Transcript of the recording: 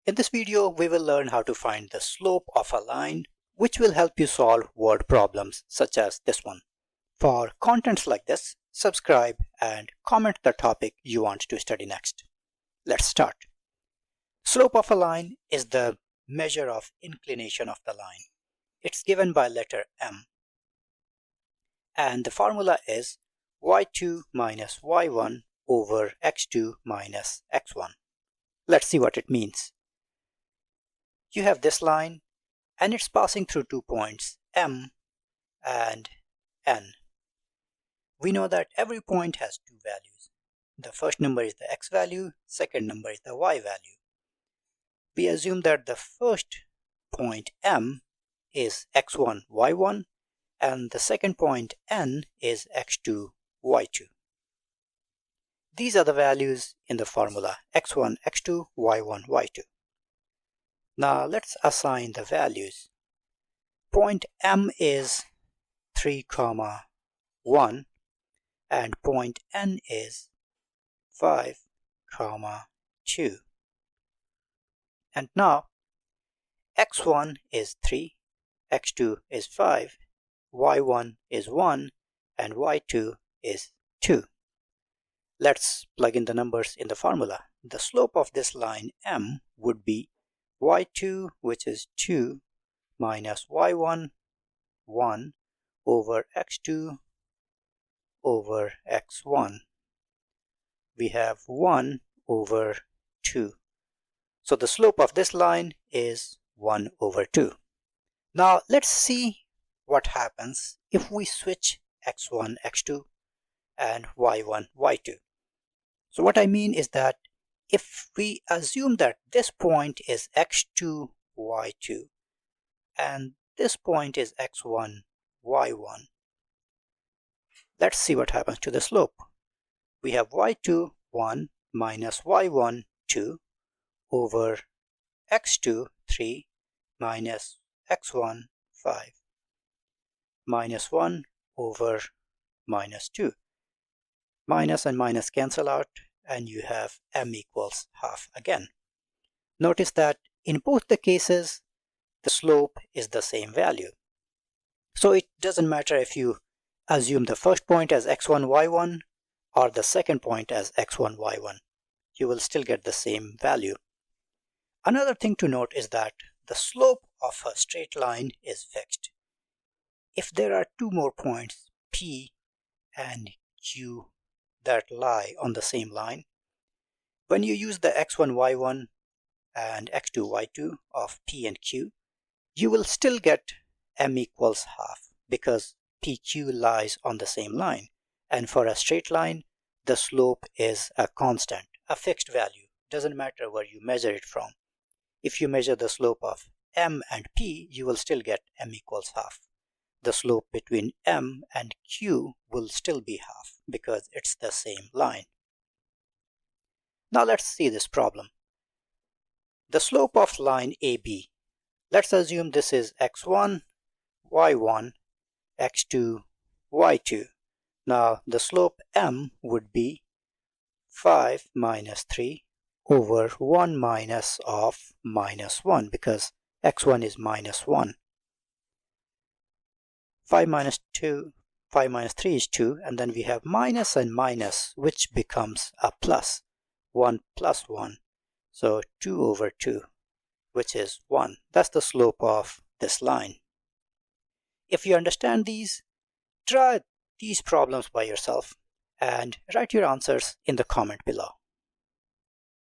In this video, we will learn how to find the slope of a line, which will help you solve word problems such as this one. For contents like this, subscribe and comment the topic you want to study next. Let's start. Slope of a line is the measure of inclination of the line. It's given by letter M. And the formula is y2 minus y1 over x2 minus x1. Let's see what it means. You have this line and it's passing through 2 points M and N. We know that every point has two values. The first number is the x value, second number is the y value. We assume that the first point M is x1, y1 and the second point N is x2, y2. These are the values in the formula x1, x2, y1, y2. Now let's assign the values. Point M is 3, 1 and point N is 5, 2. And now x1 is 3, x2 is 5, y1 is 1 and y2 is 2. Let's plug in the numbers in the formula. The slope of this line M would be y2, which is 2, minus y1, 1, over x2 over x1. We have 1 over 2. So the slope of this line is 1 over 2. Now let's see what happens if we switch x1, x2 and y1, y2. So what I mean is that if we assume that this point is x2, y2 and this point is x1, y1, let's see what happens to the slope. We have y2, 1 minus y1, 2 over x2, 3 minus x1, 5 minus 1 over minus 2. Minus and minus cancel out and you have M equals half again. Notice that in both the cases, the slope is the same value. So it doesn't matter if you assume the first point as x1, y1 or the second point as x1, y1. You will still get the same value. Another thing to note is that the slope of a straight line is fixed. If there are two more points, P and Q, that lie on the same line, when you use the x1, y1 and x2, y2 of P and Q, you will still get M equals half because PQ lies on the same line. And for a straight line, the slope is a constant, a fixed value. Doesn't matter where you measure it from. If you measure the slope of M and P, you will still get M equals half. The slope between M and Q will still be half because it's the same line. Now let's see this problem. The slope of line AB. Let's assume this is x1, y1, x2, y2. Now the slope M would be 5 minus 3 over 1 minus of minus 1 because x1 is minus 1. 5 minus 3 is 2 and then we have minus and minus which becomes a plus. 1 plus 1. So 2 over 2 which is 1. That's the slope of this line. If you understand these, try these problems by yourself and write your answers in the comment below.